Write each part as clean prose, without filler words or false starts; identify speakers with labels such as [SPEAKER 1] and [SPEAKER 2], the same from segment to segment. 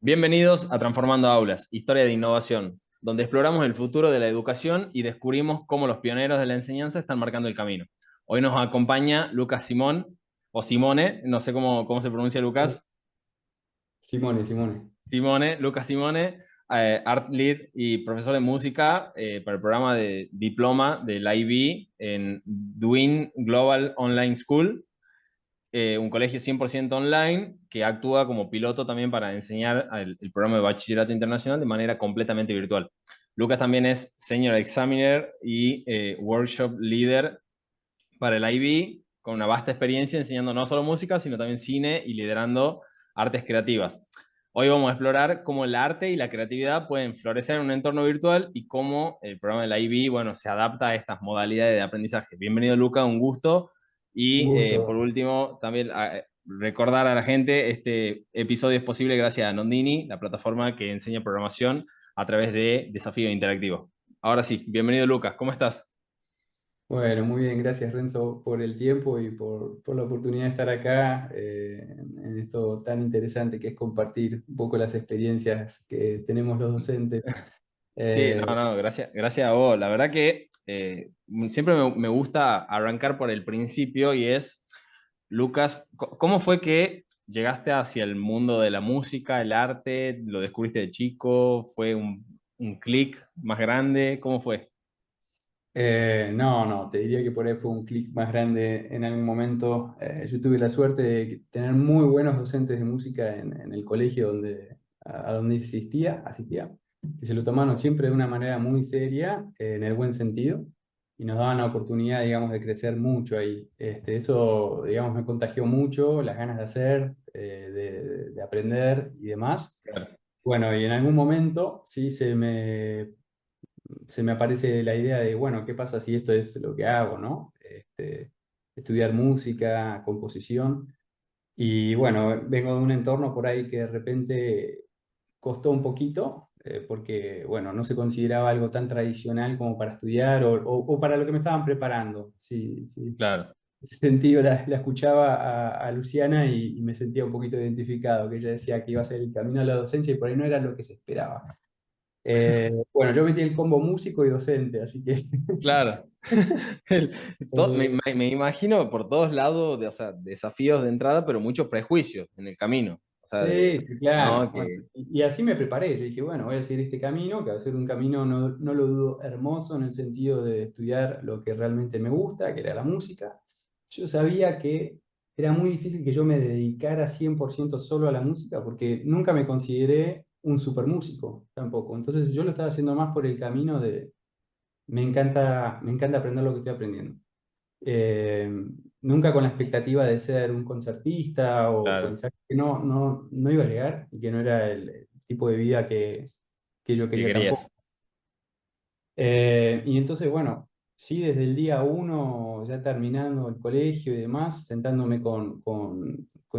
[SPEAKER 1] Bienvenidos a Transformando Aulas, historia de innovación, donde exploramos el futuro de la educación y descubrimos cómo los pioneros de la enseñanza están marcando el camino. Hoy nos acompaña Lucas Simón, o Simone, no sé cómo se pronuncia Lucas.
[SPEAKER 2] Simone, Simone.
[SPEAKER 1] Lucas Simone, Art Lead y profesor de música para el programa de diploma del IB en Duin Global Online School, un colegio 100% online que actúa como piloto también para enseñar el programa de bachillerato internacional de manera completamente virtual. Lucas también es Senior Examiner y Workshop Leader para el IB, con una vasta experiencia enseñando no solo música, sino también cine y liderando artes creativas. Hoy vamos a explorar cómo el arte y la creatividad pueden florecer en un entorno virtual y cómo el programa del IB, bueno, se adapta a estas modalidades de aprendizaje. Bienvenido, Luca, un gusto.
[SPEAKER 2] Un
[SPEAKER 1] Y por
[SPEAKER 2] gusto.
[SPEAKER 1] último, también recordar a la gente, este episodio es posible gracias a Nondini, la plataforma que enseña programación a través de Desafío Interactivo. Ahora sí, bienvenido, Lucas, ¿cómo estás?
[SPEAKER 2] Bueno, muy bien, gracias Renzo por el tiempo y por la oportunidad de estar acá en esto tan interesante que es compartir un poco las experiencias que tenemos los docentes.
[SPEAKER 1] Sí,
[SPEAKER 2] Eh,
[SPEAKER 1] no, gracias a vos. La verdad que siempre me gusta arrancar por el principio y es, Lucas, ¿cómo fue que llegaste hacia el mundo de la música, el arte? ¿Lo descubriste de chico? ¿Fue un clic más grande? ¿Cómo fue?
[SPEAKER 2] no, te diría que por ahí fue un clic más grande en algún momento. Yo tuve la suerte de tener muy buenos docentes de música en el colegio a donde asistía, que se lo tomaron siempre de una manera muy seria, en el buen sentido, y nos daban la oportunidad, digamos, de crecer mucho ahí. Eso, digamos, me contagió mucho, las ganas de hacer, de aprender y demás.
[SPEAKER 1] Claro.
[SPEAKER 2] Bueno, y en algún momento sí se me aparece la idea de, bueno, ¿qué pasa si esto es lo que hago, ¿no? Estudiar música, composición. Y bueno, vengo de un entorno por ahí que de repente costó un poquito, porque, bueno, no se consideraba algo tan tradicional como para estudiar o para lo que me estaban preparando. Sí, sí.
[SPEAKER 1] Claro.
[SPEAKER 2] En ese sentido, la escuchaba a Luciana y me sentía un poquito identificado, que ella decía que iba a ser el camino a la docencia y por ahí no era lo que se esperaba. Bueno, yo metí el combo músico y docente, así que
[SPEAKER 1] Claro. El-
[SPEAKER 2] eh,
[SPEAKER 1] me imagino por todos lados, o sea, desafíos de entrada, pero muchos prejuicios en el camino. O sea,
[SPEAKER 2] sí, sí, claro.
[SPEAKER 1] ¿no?
[SPEAKER 2] Bueno, y así me preparé. Yo dije, bueno, voy a seguir este camino, que va a ser un camino, no, no lo dudo, hermoso en el sentido de estudiar lo que realmente me gusta, que era la música. Yo sabía que era muy difícil que yo me dedicara 100% solo a la música, porque nunca me consideré un super músico tampoco. Entonces yo lo estaba haciendo más por el camino de, me encanta aprender lo que estoy aprendiendo. eh, Nunca con la expectativa de ser un concertista o
[SPEAKER 1] Claro,
[SPEAKER 2] pensar que no iba a llegar y que no era el tipo de vida que yo
[SPEAKER 1] ¿qué
[SPEAKER 2] quería tampoco.
[SPEAKER 1] querías?
[SPEAKER 2] Y entonces, bueno, sí, desde el día uno, ya terminando el colegio y demás, sentándome con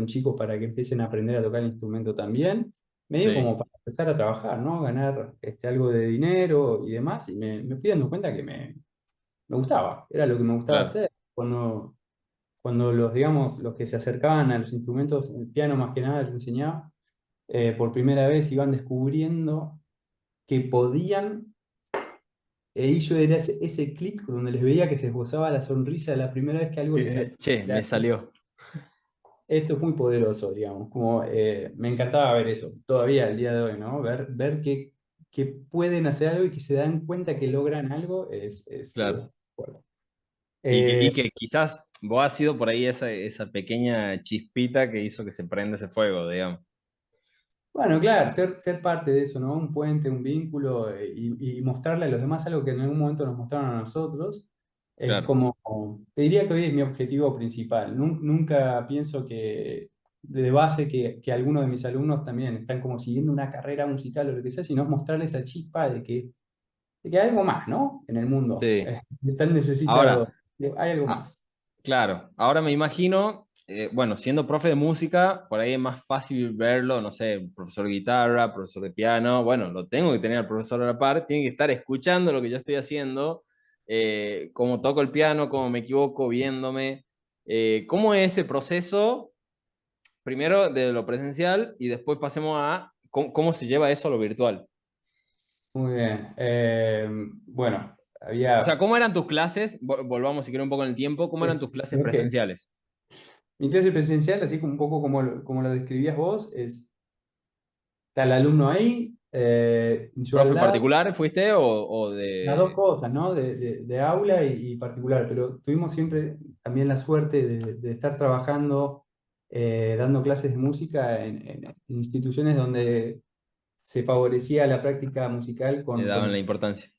[SPEAKER 2] chicos para que empiecen a aprender a tocar el instrumento también, medio
[SPEAKER 1] Sí,
[SPEAKER 2] como para empezar a trabajar, ¿no? Ganar algo de dinero y demás, y me fui dando cuenta que me gustaba, era lo que me gustaba
[SPEAKER 1] claro.
[SPEAKER 2] hacer. Cuando los, digamos, los que se acercaban a los instrumentos, el piano más que nada, yo enseñaba, por primera vez iban descubriendo que podían, y yo era ese clic donde les veía que se esbozaba la sonrisa la primera vez que algo les salía.
[SPEAKER 1] Che, me salió.
[SPEAKER 2] Esto es muy poderoso, digamos, como me encantaba ver eso, todavía al día de hoy, ¿no? Ver que pueden hacer algo y que se dan cuenta que logran algo es
[SPEAKER 1] Claro.
[SPEAKER 2] fuerte.
[SPEAKER 1] Y
[SPEAKER 2] Eh,
[SPEAKER 1] que quizás vos has sido por ahí esa pequeña chispita que hizo que se prenda ese fuego, digamos.
[SPEAKER 2] Bueno, claro, ser parte de eso, ¿no? Un puente, un vínculo, y mostrarle a los demás algo que en algún momento nos mostraron a nosotros, es
[SPEAKER 1] Claro,
[SPEAKER 2] como, te diría que hoy es mi objetivo principal. Nunca pienso que de base que algunos de mis alumnos también están como siguiendo una carrera musical o lo que sea, sino mostrarles esa chispa de que hay algo más, ¿no? En el mundo.
[SPEAKER 1] sí.
[SPEAKER 2] Están necesitados.
[SPEAKER 1] Ahora,
[SPEAKER 2] Hay algo
[SPEAKER 1] ah,
[SPEAKER 2] más.
[SPEAKER 1] claro, ahora me imagino, bueno, siendo profe de música, por ahí es más fácil verlo, no sé, profesor de guitarra, profesor de piano, bueno, lo tengo que tener al profesor a la par, tiene que estar escuchando lo que yo estoy haciendo, cómo toco el piano, cómo me equivoco, viéndome. ¿Cómo es ese proceso? Primero de lo presencial y después pasemos a cómo se lleva eso a lo virtual?
[SPEAKER 2] Muy bien. Bueno,
[SPEAKER 1] O sea,
[SPEAKER 2] había...
[SPEAKER 1] ¿cómo eran tus clases? Volvamos si quiero un poco en el tiempo. ¿Cómo eran tus clases
[SPEAKER 2] Ok.
[SPEAKER 1] presenciales?
[SPEAKER 2] Mi clase presencial, así como un poco como lo describías vos, está el alumno ahí, yo al
[SPEAKER 1] ¿Profe
[SPEAKER 2] lado,
[SPEAKER 1] particular fuiste o
[SPEAKER 2] las dos
[SPEAKER 1] de
[SPEAKER 2] cosas, ¿no? De aula y particular, pero tuvimos siempre también la suerte de estar trabajando, dando clases de música en instituciones donde se favorecía la práctica musical
[SPEAKER 1] le
[SPEAKER 2] con
[SPEAKER 1] daban la importancia?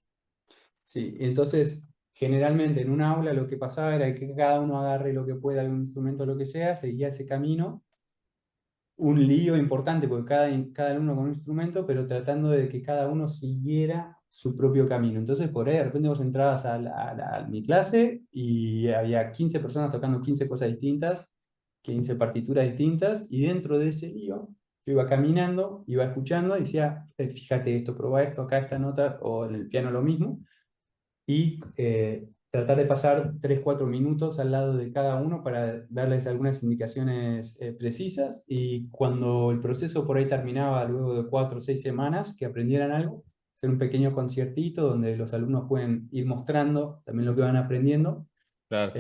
[SPEAKER 2] sí, entonces generalmente en un aula lo que pasaba era que cada uno agarre lo que pueda, algún instrumento, lo que sea, seguía ese camino, un lío importante porque cada alumno con un instrumento, pero tratando de que cada uno siguiera su propio camino. Entonces por ahí de repente vos entrabas a mi clase y había 15 personas tocando 15 cosas distintas, 15 partituras distintas, y dentro de ese lío yo iba caminando, iba escuchando y decía, fíjate esto, probá esto, acá esta nota, o en el piano lo mismo y tratar de pasar 3 4 minutos al lado de cada uno para darles algunas indicaciones precisas y cuando el proceso por ahí terminaba luego de 4 o 6 semanas que aprendieran algo, hacer un pequeño conciertito donde los alumnos pueden ir mostrando también lo que van aprendiendo
[SPEAKER 1] Claro,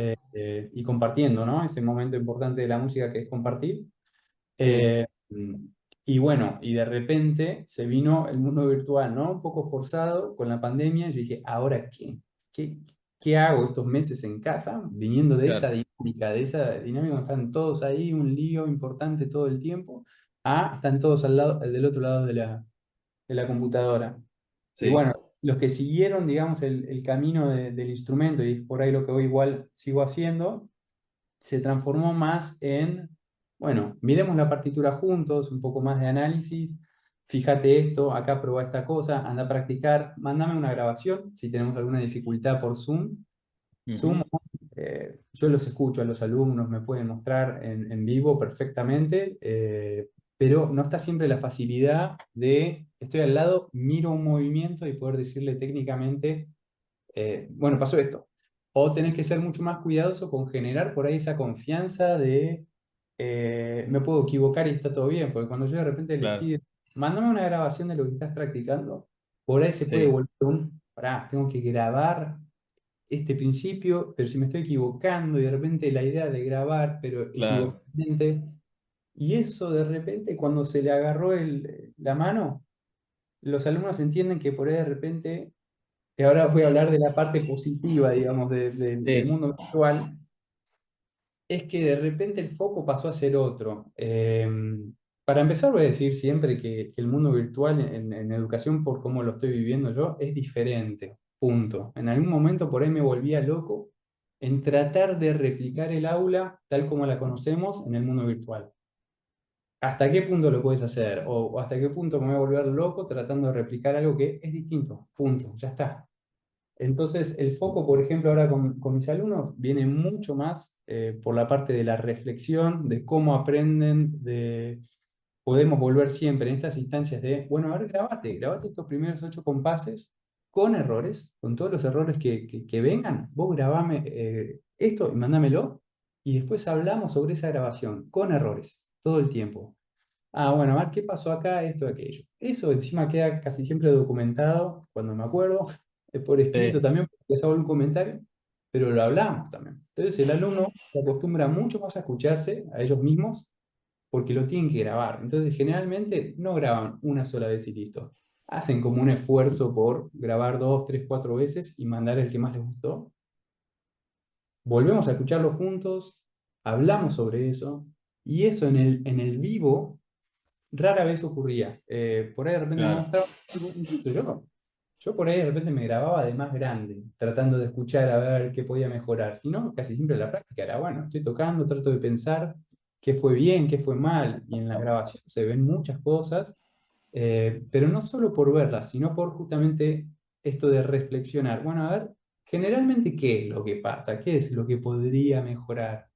[SPEAKER 2] y compartiendo, ¿no? Ese momento importante de la música que es compartir.
[SPEAKER 1] sí,
[SPEAKER 2] Eh, y bueno, y de repente se vino el mundo virtual, ¿no? Un poco forzado con la pandemia. Yo dije, ¿ahora qué? ¿Qué, qué hago estos meses en casa? Viniendo
[SPEAKER 1] claro,
[SPEAKER 2] de esa dinámica, donde están todos ahí, un lío importante todo el tiempo. Ah, están todos al lado, del otro lado de la computadora. Y
[SPEAKER 1] sí,
[SPEAKER 2] bueno, los que siguieron, digamos, el camino del instrumento, y es por ahí lo que hoy igual sigo haciendo, se transformó más en, bueno, miremos la partitura juntos, un poco más de análisis, fíjate esto, acá probá esta cosa, anda a practicar, mándame una grabación si tenemos alguna dificultad por Zoom. Zoom,
[SPEAKER 1] ujú,
[SPEAKER 2] yo los escucho a los alumnos, me pueden mostrar en vivo perfectamente, pero no está siempre la facilidad de, estoy al lado, miro un movimiento y poder decirle técnicamente bueno, pasó esto. O tenés que ser mucho más cuidadoso con generar por ahí esa confianza de, me puedo equivocar y está todo bien, porque cuando yo de repente les
[SPEAKER 1] claro,
[SPEAKER 2] pido, mándame una grabación de lo que estás practicando, por ahí se puede
[SPEAKER 1] sí,
[SPEAKER 2] volver pará, tengo que grabar este principio, pero si me estoy equivocando y de repente la idea de grabar, pero
[SPEAKER 1] claro,
[SPEAKER 2] equivocadamente, y eso de repente cuando se le agarró la mano, los alumnos entienden que por ahí de repente y ahora voy a hablar de la parte positiva, digamos, del
[SPEAKER 1] sí,
[SPEAKER 2] mundo virtual, es que de repente el foco pasó a ser otro. Para empezar, voy a decir siempre que el mundo virtual en educación, por cómo lo estoy viviendo yo, es diferente. Punto. En algún momento por ahí me volvía loco en tratar de replicar el aula tal como la conocemos en el mundo virtual. ¿Hasta qué punto lo puedes hacer? O hasta qué punto me voy a volver loco tratando de replicar algo que es distinto. Punto. Ya está. Entonces, el foco, por ejemplo, ahora con mis alumnos viene mucho más por la parte de la reflexión, de cómo aprenden, podemos volver siempre en estas instancias de, bueno, a ver, grabate estos primeros 8 compases con errores, con todos los errores que vengan, vos grabame esto y mándamelo, y después hablamos sobre esa grabación, con errores, todo el tiempo. Ah, bueno, a ver qué pasó acá, esto, aquello. Eso encima queda casi siempre documentado cuando me acuerdo, por escrito
[SPEAKER 1] sí,
[SPEAKER 2] también, porque les hago un comentario, pero lo hablamos también. Entonces el alumno se acostumbra mucho más a escucharse a ellos mismos porque lo tienen que grabar. Entonces generalmente no graban una sola vez y listo. Hacen como un esfuerzo por grabar 2 3 4 veces y mandar el que más les gustó. Volvemos a escucharlo juntos, hablamos sobre eso, y eso en el vivo rara vez ocurría. Por ahí de repente me
[SPEAKER 1] claro,
[SPEAKER 2] mostraba, incluso yo por ahí de repente me grababa de más grande, tratando de escuchar a ver qué podía mejorar. Si no, casi siempre la práctica era, bueno, estoy tocando, trato de pensar qué fue bien, qué fue mal, y en la grabación se ven muchas cosas, pero no solo por verlas, sino por justamente esto de reflexionar. Bueno, a ver, generalmente, ¿qué es lo que pasa? ¿Qué es lo que podría mejorar?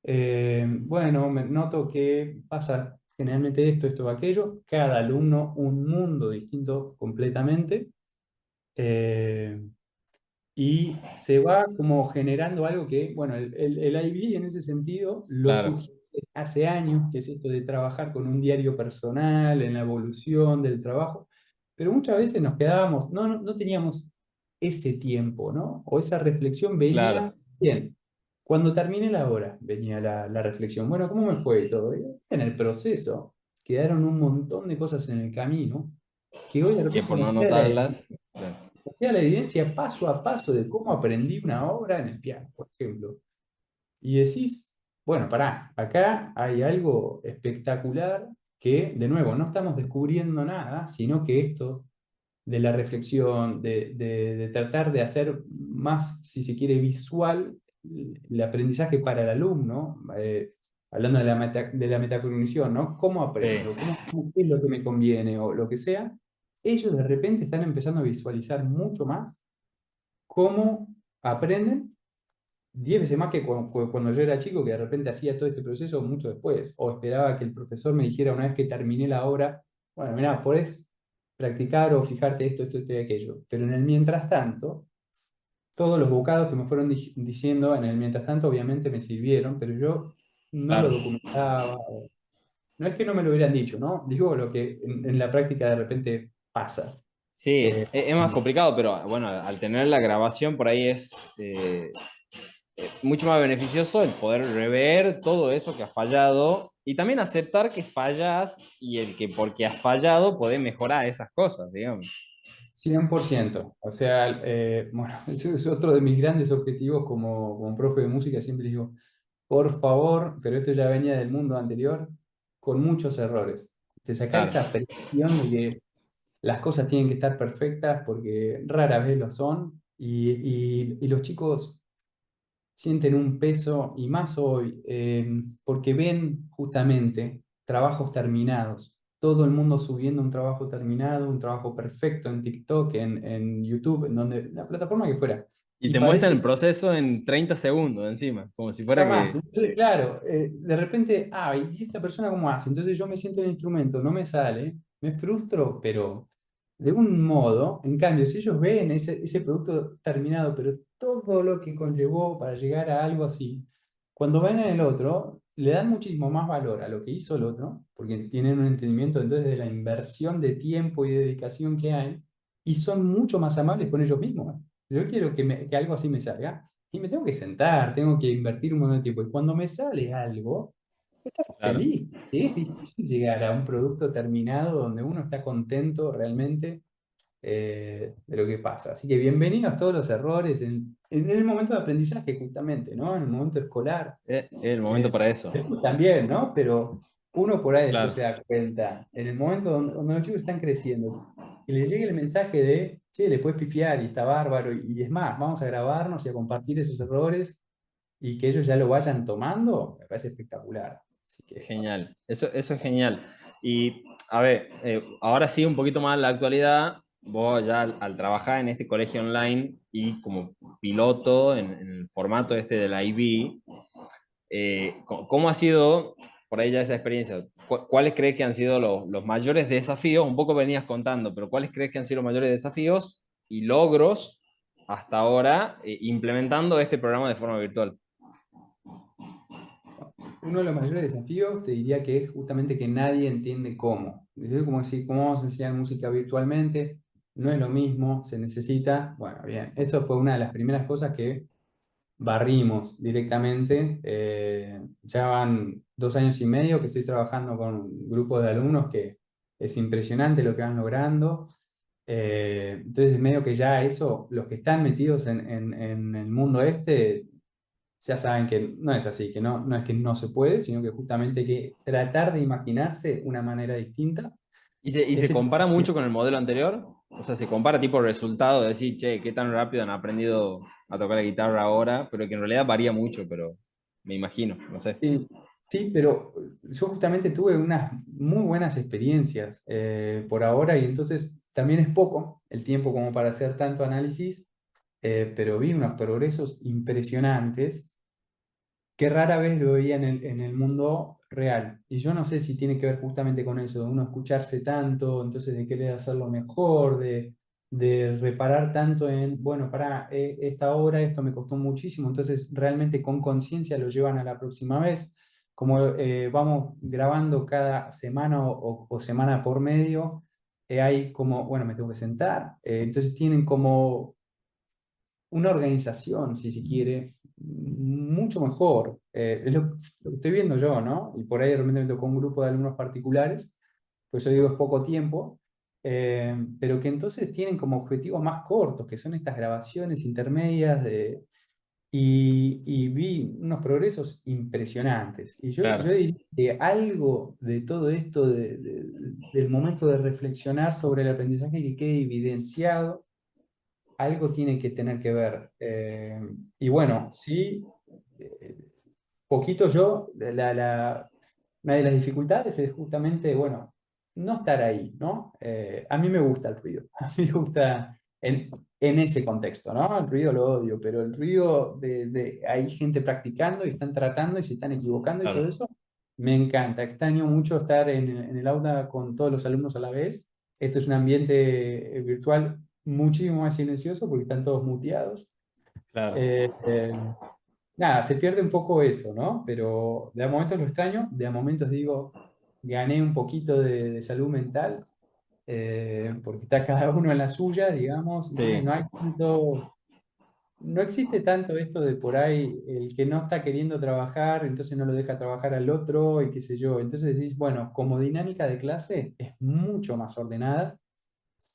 [SPEAKER 2] Bueno, me noto que pasa generalmente esto o aquello, cada alumno un mundo distinto completamente, eh, y se va como generando algo que, bueno, el IB en ese sentido lo
[SPEAKER 1] claro.
[SPEAKER 2] sugiere, hace años, que es esto de trabajar con un diario personal, en la evolución del trabajo, pero muchas veces nos quedábamos, no teníamos ese tiempo, ¿no? O esa reflexión venía,
[SPEAKER 1] Claro,
[SPEAKER 2] bien, cuando terminé la hora, venía la reflexión, bueno, ¿cómo me fue y todo? Y en el proceso quedaron un montón de cosas en el camino que hoy de
[SPEAKER 1] que
[SPEAKER 2] repente
[SPEAKER 1] por no anotarlas. Claro.
[SPEAKER 2] nos queda la evidencia paso a paso de cómo aprendí una obra en el piano, por ejemplo. Y decís, bueno, pará, acá hay algo espectacular que, de nuevo, no estamos descubriendo nada, sino que esto de la reflexión, de tratar de hacer más, si se quiere, visual el aprendizaje para el alumno, hablando de la metacognición, ¿no? ¿Cómo
[SPEAKER 1] Sí.
[SPEAKER 2] aprendo? ¿Qué es lo que me conviene? O lo que sea. Ellos de repente están empezando a visualizar mucho más cómo aprenden 10 veces más que cuando yo era chico, que de repente hacía todo este proceso mucho después, o esperaba que el profesor me dijera una vez que terminé la obra, bueno, mira, podés practicar o fijarte esto y aquello, pero en el mientras tanto, todos los bocados que me fueron diciendo en el mientras tanto obviamente me sirvieron, pero yo no lo
[SPEAKER 1] Claro.
[SPEAKER 2] documentaba, no es que no me lo hubieran dicho, ¿no? Digo lo que en la práctica de repente pasa.
[SPEAKER 1] Sí,
[SPEAKER 2] Eh,
[SPEAKER 1] es más complicado, pero bueno, al tener la grabación por ahí es mucho más beneficioso el poder rever todo eso que has fallado y también aceptar que fallas y el que porque has fallado podés mejorar esas cosas, digamos.
[SPEAKER 2] 100%. O sea, bueno, ese es otro de mis grandes objetivos como profe de música. Siempre digo, por favor, pero esto ya venía del mundo anterior, con muchos errores. Te sacar
[SPEAKER 1] Claro,
[SPEAKER 2] esa presión de que las cosas tienen que estar perfectas porque rara vez lo son. Y los chicos sienten un peso, y más hoy, porque ven justamente trabajos terminados. Todo el mundo subiendo un trabajo terminado, un trabajo perfecto en TikTok, en YouTube, en donde, la plataforma que fuera.
[SPEAKER 1] y
[SPEAKER 2] Y
[SPEAKER 1] te muestran
[SPEAKER 2] parece
[SPEAKER 1] el proceso en 30 segundos encima, como si fuera
[SPEAKER 2] más.
[SPEAKER 1] que...
[SPEAKER 2] Entonces, claro, de repente, ¿y esta persona cómo hace? Entonces yo me siento en el instrumento, no me sale, me frustro, pero de un modo, en cambio, si ellos ven ese producto terminado, pero todo lo que conllevó para llegar a algo así, cuando ven en el otro, le dan muchísimo más valor a lo que hizo el otro, porque tienen un entendimiento entonces de la inversión de tiempo y dedicación que hay, y son mucho más amables con ellos mismos. Yo quiero que algo así me salga. Y me tengo que sentar, tengo que invertir un montón de tiempo. Y cuando me sale algo, estar
[SPEAKER 1] Claro.
[SPEAKER 2] feliz. Es difícil llegar a un producto terminado donde uno está contento realmente de lo que pasa. Así que bienvenidos a todos los errores en el momento de aprendizaje, justamente, ¿no? En el momento escolar.
[SPEAKER 1] Es el momento para eso.
[SPEAKER 2] Después también, ¿no? Pero uno por ahí después
[SPEAKER 1] Claro.
[SPEAKER 2] se da cuenta, en el momento donde los chicos están creciendo, que les llegue el mensaje de, che, le puedes pifiar y está bárbaro, y es más, vamos a grabarnos y a compartir esos errores y que ellos ya lo vayan tomando, me parece espectacular. Así que,
[SPEAKER 1] Genial, eso es genial. Y a ver, ahora sí, un poquito más la actualidad, vos ya al trabajar en este colegio online y como piloto en el formato este de la IB, ¿cómo ha sido por ahí ya esa experiencia? ¿Cuáles crees que han sido los mayores desafíos? Un poco venías contando, pero ¿cuáles crees que han sido los mayores desafíos y logros hasta ahora implementando este programa de forma virtual?
[SPEAKER 2] uno de los mayores desafíos te diría que es justamente que nadie entiende cómo. Es como decir, ¿cómo vamos a enseñar música virtualmente? No es lo mismo, se necesita. Bueno, bien, eso fue una de las primeras cosas que barrimos directamente. Ya van 2 años y medio que estoy trabajando con un grupo de alumnos que es impresionante lo que van logrando. Entonces, medio que ya eso, los que están metidos en el mundo este, ya saben que no es así, que no es que no se puede, sino que justamente hay que tratar de imaginarse una manera distinta.
[SPEAKER 1] ¿Y se
[SPEAKER 2] Ese,
[SPEAKER 1] compara mucho con el modelo anterior? O sea, se compara tipo resultado de decir, che, qué tan rápido han aprendido a tocar la guitarra ahora, pero que en realidad varía mucho, pero me imagino, no sé.
[SPEAKER 2] sí, sí, pero yo justamente tuve unas muy buenas experiencias por ahora y entonces también es poco el tiempo como para hacer tanto análisis, pero vi unos progresos impresionantes que rara vez lo veía en el mundo real. Y yo no sé si tiene que ver justamente con eso, de uno escucharse tanto, entonces de querer hacerlo mejor, de reparar tanto en, bueno, para esta obra esto me costó muchísimo, entonces realmente con conciencia lo llevan a la próxima vez. como vamos grabando cada semana o semana por medio, hay como, bueno, me tengo que sentar, entonces tienen como una organización, si se quiere, mucho mejor. Es lo que estoy viendo yo, ¿no? Y por ahí de repente me tocó un grupo de alumnos particulares, pues yo digo es poco tiempo, pero que entonces tienen como objetivos más cortos, que son estas grabaciones intermedias y vi unos progresos impresionantes. Y yo
[SPEAKER 1] Claro,
[SPEAKER 2] diría que algo de todo esto, del momento de reflexionar sobre el aprendizaje que quede evidenciado, algo tiene que tener que ver. Y bueno, sí, eh, poquito yo, una de las dificultades es justamente, bueno, no estar ahí, ¿no? A mí me gusta el ruido, a mí me gusta en ese contexto, ¿no? El ruido lo odio, pero el ruido hay gente practicando y están tratando y se están equivocando y todo
[SPEAKER 1] claro,
[SPEAKER 2] eso, me encanta. Extraño mucho estar en el aula con todos los alumnos a la vez. Esto es un ambiente virtual muchísimo más silencioso porque están todos muteados.
[SPEAKER 1] claro.
[SPEAKER 2] Eh, eh, Nada, se pierde un poco eso, ¿no? Pero de a momentos lo extraño, de a momentos digo, gané un poquito de salud mental, porque está cada uno en la suya, digamos, entonces
[SPEAKER 1] Sí,
[SPEAKER 2] no hay tanto, no existe tanto esto de por ahí el que no está queriendo trabajar, entonces no lo deja trabajar al otro y qué sé yo. Entonces decís, bueno, como dinámica de clase es mucho más ordenada,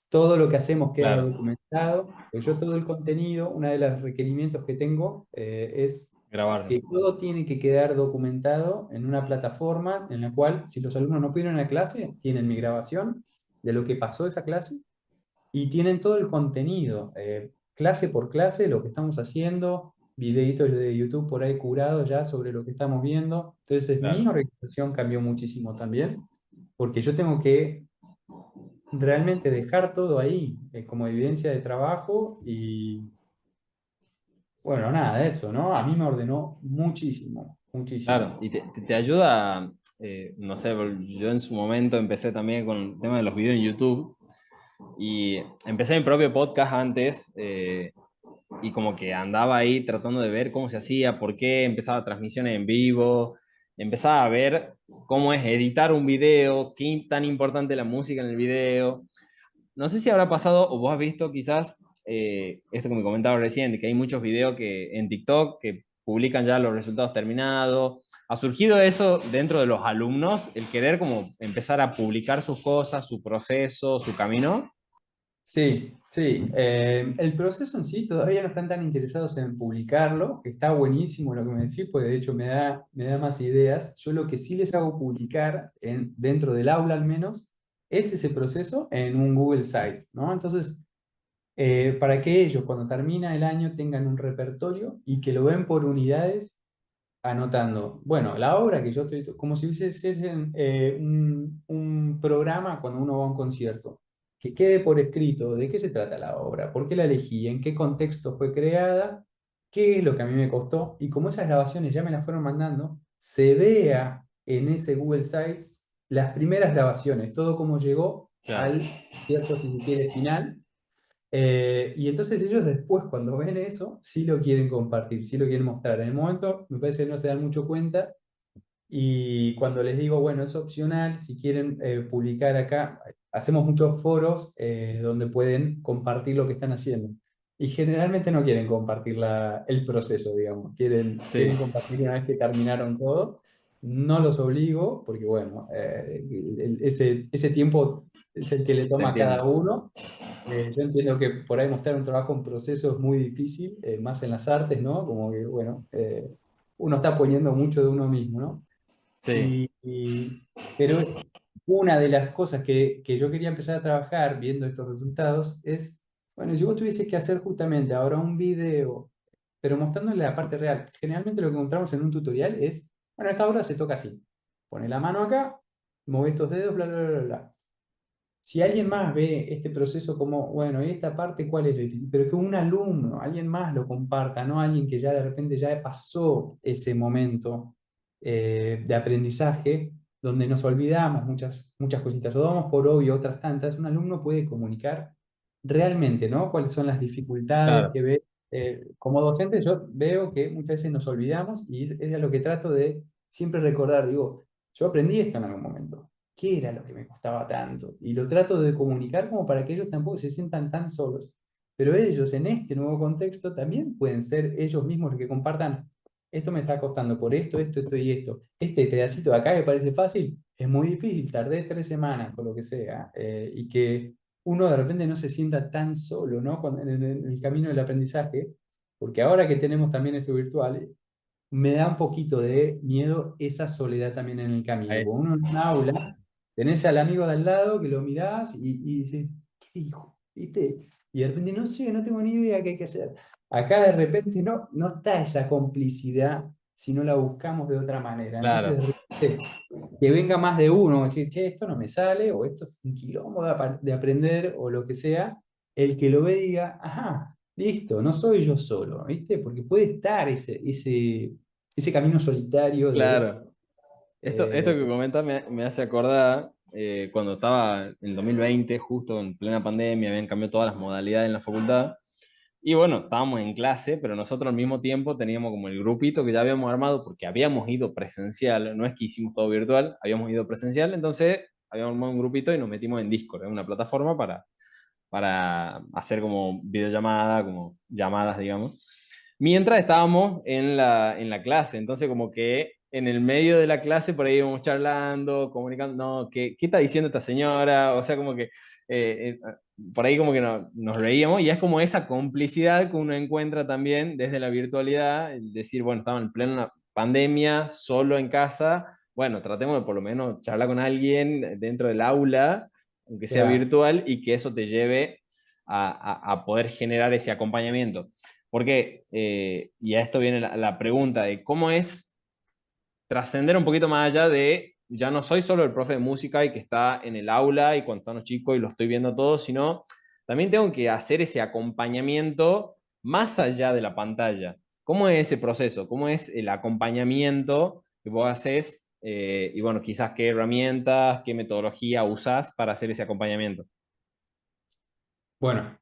[SPEAKER 2] todo lo que hacemos queda
[SPEAKER 1] claro,
[SPEAKER 2] documentado, pues yo todo el contenido, uno de los requerimientos que tengo es
[SPEAKER 1] grabarlo,
[SPEAKER 2] que todo tiene que quedar documentado en una plataforma en la cual, si los alumnos no pudieron ir a la clase, tienen mi grabación de lo que pasó esa clase y tienen todo el contenido, clase por clase, lo que estamos haciendo, videitos de YouTube por ahí curados ya sobre lo que estamos viendo. Entonces, mi
[SPEAKER 1] claro,
[SPEAKER 2] organización cambió muchísimo también, porque yo tengo que realmente dejar todo ahí, como evidencia de trabajo y, bueno, nada de eso, ¿no? A mí me ordenó muchísimo,
[SPEAKER 1] claro.
[SPEAKER 2] muchísimo.
[SPEAKER 1] Y te ayuda, no sé, yo en su momento empecé también con el tema de los videos en YouTube y empecé mi propio podcast antes y como que andaba ahí tratando de ver cómo se hacía, por qué, empezaba transmisiones en vivo, empezaba a ver cómo es editar un video, qué tan importante la música en el video. No sé si habrá pasado o vos has visto quizás esto que me comentaba recién, de que hay muchos videos que en TikTok que publican ya los resultados terminados. ¿Ha surgido eso dentro de los alumnos, el querer como empezar a publicar sus cosas, su proceso, su camino?
[SPEAKER 2] Sí, sí. El proceso en sí todavía no están tan interesados en publicarlo. Está buenísimo lo que me decís, porque de hecho me da más ideas. Yo lo que sí les hago publicar, dentro del aula al menos, es ese proceso en un Google Site, ¿no? Entonces, para que ellos cuando termina el año tengan un repertorio y que lo ven por unidades anotando, bueno, la obra que yo estoy, como si hubiese un programa cuando uno va a un concierto, que quede por escrito de qué se trata la obra, por qué la elegí, en qué contexto fue creada, qué es lo que a mí me costó, y como esas grabaciones ya me las fueron mandando, se vea en ese Google Sites las primeras grabaciones, todo como llegó
[SPEAKER 1] Claro,
[SPEAKER 2] al concierto, si se quiere, final. Y entonces ellos después, cuando ven eso, sí lo quieren compartir, sí lo quieren mostrar. En el momento, me parece que no se dan mucho cuenta. Y cuando les digo, bueno, es opcional, si quieren publicar acá, hacemos muchos foros donde pueden compartir lo que están haciendo. Y generalmente no quieren compartir el proceso, digamos.
[SPEAKER 1] sí,
[SPEAKER 2] Quieren compartir una vez que terminaron todo. No los obligo, porque bueno, ese tiempo es el que le
[SPEAKER 1] se
[SPEAKER 2] toma a
[SPEAKER 1] entiende.
[SPEAKER 2] cada uno. Yo entiendo que por ahí mostrar un trabajo en proceso es muy difícil, más en las artes, ¿no? Como que, bueno, uno está poniendo mucho de uno mismo, ¿no?
[SPEAKER 1] Sí,
[SPEAKER 2] Pero una de las cosas que yo quería empezar a trabajar viendo estos resultados es, bueno, si vos tuvieses que hacer justamente ahora un video, pero mostrándole la parte real, generalmente lo que encontramos en un tutorial es, bueno, esta obra se toca así, pone la mano acá, mueve estos dedos, bla, bla, bla, bla. Si alguien más ve este proceso como, bueno, ¿y esta parte cuál es lo difícil? Pero que un alumno, alguien más lo comparta, no alguien que ya de repente ya pasó ese momento de aprendizaje, donde nos olvidamos muchas cositas, o damos por obvio otras tantas, un alumno puede comunicar realmente, ¿no? ¿Cuáles son las dificultades
[SPEAKER 1] claro,
[SPEAKER 2] que ve? Como docente yo veo que muchas veces nos olvidamos y es a lo que trato de siempre recordar, digo, yo aprendí esto en algún momento. ¿Qué era lo que me costaba tanto? Y lo trato de comunicar como para que ellos tampoco se sientan tan solos. Pero ellos en este nuevo contexto también pueden ser ellos mismos los que compartan, esto me está costando por esto, esto y esto. Este pedacito de acá que parece fácil, es muy difícil, tardé 3 semanas o lo que sea. Y que uno de repente no se sienta tan solo, ¿no? En el camino del aprendizaje, porque ahora que tenemos también esto virtual, me da un poquito de miedo esa soledad también en el
[SPEAKER 1] A
[SPEAKER 2] camino. Porque
[SPEAKER 1] eso.
[SPEAKER 2] uno en un aula, tenés al amigo de al lado que lo mirás y dices, ¿qué dijo? ¿Viste? Y de repente, no sé, no tengo ni idea qué hay que hacer. Acá de repente no está esa complicidad si no la buscamos de otra manera. Entonces,
[SPEAKER 1] Claro,
[SPEAKER 2] de repente, que venga más de uno, decir, che, esto no me sale, o esto es un quilombo de aprender, o lo que sea, el que lo ve diga, ajá, listo, no soy yo solo, ¿viste? Porque puede estar ese camino solitario de...
[SPEAKER 1] claro. Esto
[SPEAKER 2] eh,
[SPEAKER 1] que comentas me hace acordar cuando estaba en el 2020, justo en plena pandemia, habían cambiado todas las modalidades en la facultad. Y bueno, estábamos en clase, pero nosotros al mismo tiempo teníamos como el grupito que ya habíamos armado porque habíamos ido presencial, no es que hicimos todo virtual, habíamos ido presencial, entonces habíamos armado un grupito y nos metimos en Discord, es una plataforma para hacer como videollamada, como llamadas, digamos, mientras estábamos en la clase. Entonces, como que en el medio de la clase, por ahí íbamos charlando, comunicando, no, ¿qué está diciendo esta señora? O sea, como que por ahí como que nos reíamos y es como esa complicidad que uno encuentra también desde la virtualidad, el decir, bueno, estamos en plena pandemia, solo en casa, bueno, tratemos de por lo menos charlar con alguien dentro del aula, aunque sea
[SPEAKER 2] ya.
[SPEAKER 1] virtual, y que eso te lleve a poder generar ese acompañamiento. Porque, y a esto viene la pregunta de cómo es trascender un poquito más allá de, ya no soy solo el profe de música y que está en el aula y cuando están los chicos y lo estoy viendo todo, sino también tengo que hacer ese acompañamiento más allá de la pantalla. ¿Cómo es ese proceso? ¿Cómo es el acompañamiento que vos haces? Y bueno, quizás qué herramientas, qué metodología usás para hacer ese acompañamiento.
[SPEAKER 2] Bueno,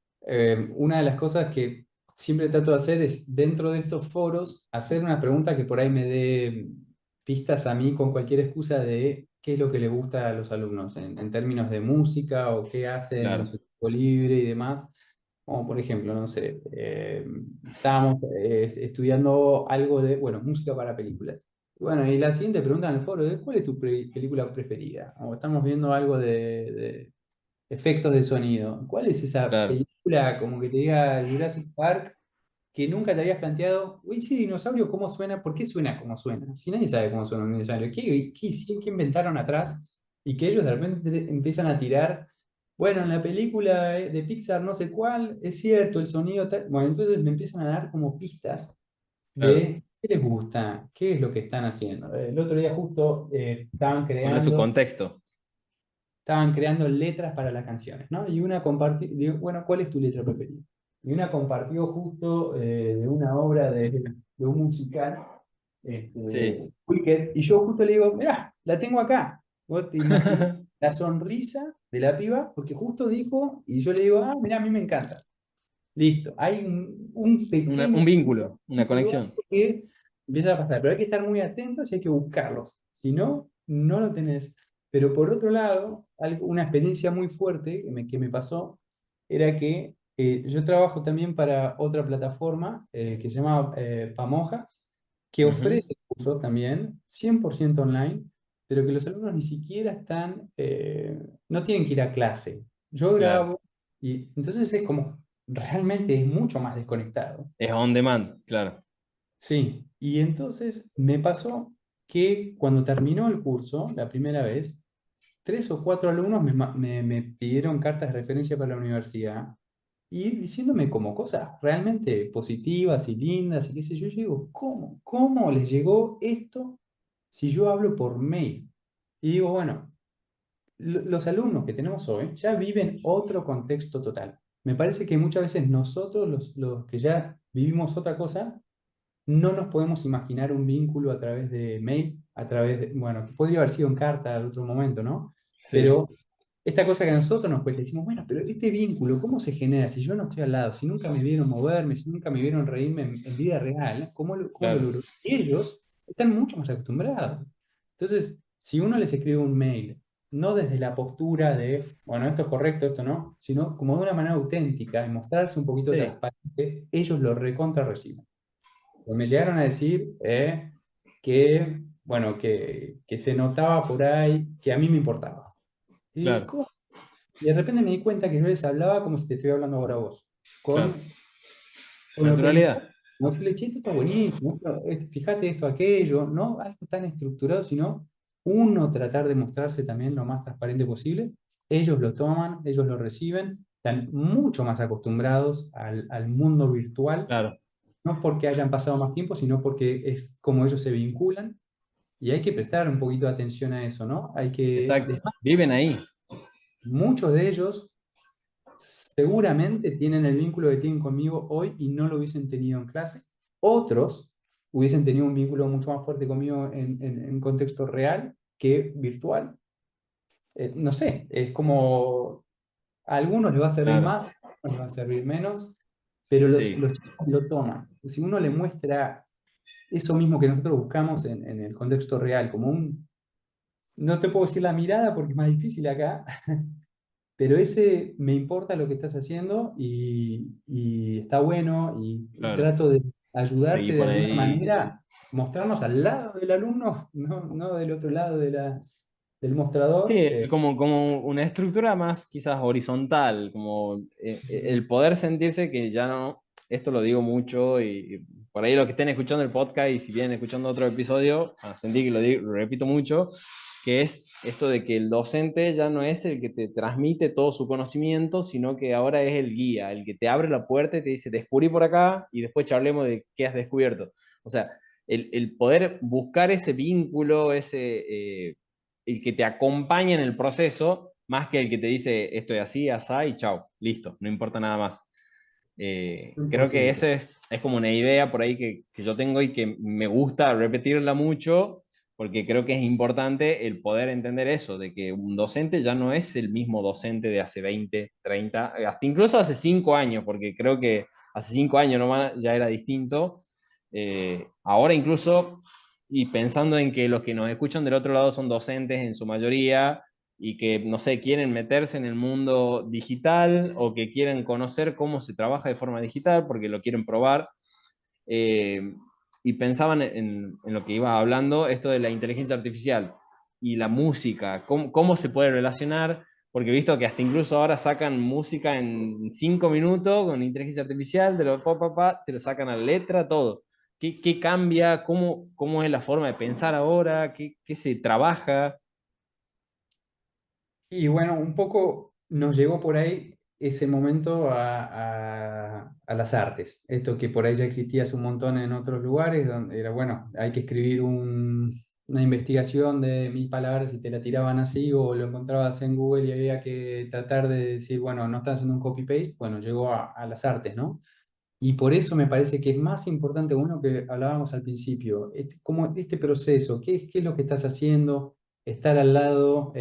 [SPEAKER 2] una de las cosas que siempre trato de hacer es, dentro de estos foros, hacer una pregunta que por ahí me dé pistas a mí con cualquier excusa de qué es lo que le gusta a los alumnos en términos de música o qué hacen en
[SPEAKER 1] Claro,
[SPEAKER 2] su tiempo libre y demás. Como por ejemplo, no sé, estábamos estudiando algo de, bueno, música para películas. Bueno, y la siguiente pregunta en el foro es, ¿cuál es tu película preferida? O estamos viendo algo de efectos de sonido. ¿Cuál es esa
[SPEAKER 1] claro,
[SPEAKER 2] película como que te diga Jurassic Park que nunca te habías planteado? Uy, ese dinosaurio, ¿cómo suena? ¿Por qué suena como suena? Si nadie sabe cómo suena un dinosaurio, ¿qué inventaron atrás? Y que ellos de repente empiezan a tirar. Bueno, en la película de Pixar, no sé cuál, es cierto, el sonido tal. Bueno, entonces me empiezan a dar como pistas
[SPEAKER 1] claro.
[SPEAKER 2] de qué les gusta, qué es lo que están haciendo. El otro día justo
[SPEAKER 1] Poner su contexto.
[SPEAKER 2] estaban creando letras para las canciones, ¿no? Y una compartió, bueno, ¿cuál es tu letra preferida? Y una compartió justo de una obra de un musical,
[SPEAKER 1] Sí.
[SPEAKER 2] Wicked, y yo justo le digo, mirá, la tengo acá. Vos te imaginás la sonrisa de la piba, porque justo dijo, y yo le digo, ah, mirá, a mí me encanta. Listo, hay un pequeño
[SPEAKER 1] Un vínculo, una
[SPEAKER 2] vínculo
[SPEAKER 1] conexión.
[SPEAKER 2] que empieza a pasar, pero hay que estar muy atentos y hay que buscarlos. Si no, no lo tenés. Pero por otro lado, una experiencia muy fuerte que me pasó era que yo trabajo también para otra plataforma que se llama Pamoja, que
[SPEAKER 1] Ujú,
[SPEAKER 2] ofrece cursos también 100% online, pero que los alumnos ni siquiera no tienen que ir a clase. Yo
[SPEAKER 1] claro.
[SPEAKER 2] grabo y entonces es como, realmente es mucho más desconectado.
[SPEAKER 1] Es on demand, claro.
[SPEAKER 2] Sí, y entonces me pasó que cuando terminó el curso, la primera vez, 3 o 4 alumnos me pidieron cartas de referencia para la universidad y diciéndome como cosas realmente positivas y lindas y qué sé yo. Yo digo, ¿cómo? ¿Cómo les llegó esto si yo hablo por mail? Y digo, bueno, los alumnos que tenemos hoy ya viven otro contexto total. Me parece que muchas veces nosotros, los que ya vivimos otra cosa, no nos podemos imaginar un vínculo a través de mail, a través de, bueno, que podría haber sido en carta en otro momento, ¿no?
[SPEAKER 1] Sí,
[SPEAKER 2] Pero esta cosa que a nosotros nos cuesta, decimos, bueno, pero este vínculo, ¿cómo se genera? Si yo no estoy al lado, si nunca me vieron moverme, si nunca me vieron reírme en vida real, ¿cómo lo
[SPEAKER 1] claro.
[SPEAKER 2] logro? Y ellos están mucho más acostumbrados. Entonces, si uno les escribe un mail, no desde la postura de, bueno, esto es correcto, esto no, sino como de una manera auténtica y mostrarse un poquito
[SPEAKER 1] Sí,
[SPEAKER 2] transparente, ellos lo recontra reciben. Pues me llegaron a decir que, bueno, que se notaba por ahí que a mí me importaba. Y,
[SPEAKER 1] claro,
[SPEAKER 2] y de repente me di cuenta que yo les hablaba como si te estoy hablando ahora a vos,
[SPEAKER 1] claro.
[SPEAKER 2] con autenticidad.
[SPEAKER 1] Naturalidad,
[SPEAKER 2] No decirle, che, esto está buenísimo, fíjate esto, aquello, no algo tan estructurado, sino uno tratar de mostrarse también lo más transparente posible. Ellos lo toman, ellos lo reciben, están mucho más acostumbrados al mundo virtual,
[SPEAKER 1] claro,
[SPEAKER 2] no porque hayan pasado más tiempo, sino porque es como ellos se vinculan y hay que prestar un poquito de atención a eso, ¿no? Hay que,
[SPEAKER 1] exacto. Viven ahí,
[SPEAKER 2] muchos de ellos seguramente tienen el vínculo que tienen conmigo hoy y no lo hubiesen tenido en clase. Otros hubiesen tenido un vínculo mucho más fuerte conmigo en contexto real que virtual. No sé, es como a algunos les va a servir
[SPEAKER 1] claro,
[SPEAKER 2] más, a otros les va a servir menos, pero
[SPEAKER 1] sí,
[SPEAKER 2] los chicos lo toman. Si uno le muestra eso mismo que nosotros buscamos en el contexto real, como un, no te puedo decir la mirada porque es más difícil acá, pero ese me importa lo que estás haciendo y está bueno y
[SPEAKER 1] claro.
[SPEAKER 2] trato de ayudarte
[SPEAKER 1] Seguí
[SPEAKER 2] de
[SPEAKER 1] por
[SPEAKER 2] alguna
[SPEAKER 1] ahí.
[SPEAKER 2] manera, mostrarnos al lado del alumno, no del otro lado del mostrador.
[SPEAKER 1] Sí, como una estructura más quizás horizontal, como el poder sentirse que ya no, esto lo digo mucho y por ahí los que estén escuchando el podcast y si vienen escuchando otro episodio, a sentir que lo repito mucho, que es esto de que el docente ya no es el que te transmite todo su conocimiento, sino que ahora es el guía, el que te abre la puerta y te dice, descubrí por acá y después charlemos de qué has descubierto. O sea, el poder buscar ese vínculo, el que te acompaña en el proceso, más que el que te dice esto es así, asá y chao, listo, no importa nada más. Creo que
[SPEAKER 2] 100%.
[SPEAKER 1] esa es como una idea por ahí que yo tengo y que me gusta repetirla mucho, porque creo que es importante el poder entender eso, de que un docente ya no es el mismo docente de hace 20 30 hasta incluso hace 5 años, porque creo que hace 5 años nomás ya era distinto. Ahora incluso, y pensando en que los que nos escuchan del otro lado son docentes en su mayoría, y que, no sé, quieren meterse en el mundo digital o que quieren conocer cómo se trabaja de forma digital porque lo quieren probar. eh, y pensaban en lo que iba hablando, esto de la inteligencia artificial y la música, cómo se puede relacionar, porque he visto que hasta incluso ahora sacan música en 5 minutos con inteligencia artificial, te lo sacan a la letra, todo. ¿Qué cambia? ¿Cómo es la forma de pensar ahora? ¿Qué se trabaja?
[SPEAKER 2] Y bueno, un poco nos llegó por ahí ese momento a las artes. Esto que por ahí ya existía hace un montón en otros lugares, donde era, bueno, hay que escribir una investigación de 1000 palabras y te la tiraban así, o lo encontrabas en Google y había que tratar de decir, bueno, no están haciendo un copy-paste. Bueno, llegó a las artes, ¿no? Y por eso me parece que es más importante uno que hablábamos al principio, como este proceso, qué es lo que estás haciendo, estar al lado.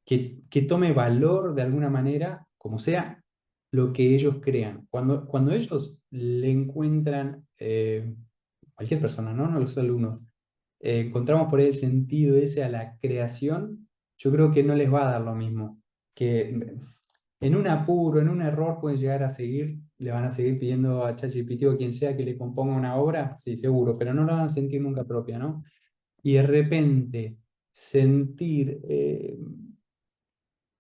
[SPEAKER 2] Que tome valor de alguna manera, como sea, lo que ellos crean. Cuando ellos le encuentran, cualquier persona, ¿no? No los alumnos, encontramos por ahí el sentido ese a la creación, yo creo que no les va a dar lo mismo. Que en un apuro, en un error pueden llegar a seguir, le van a seguir pidiendo a ChatGPT o quien sea que le componga una obra, sí, seguro, pero no la van a sentir nunca propia, ¿no? Y de repente sentir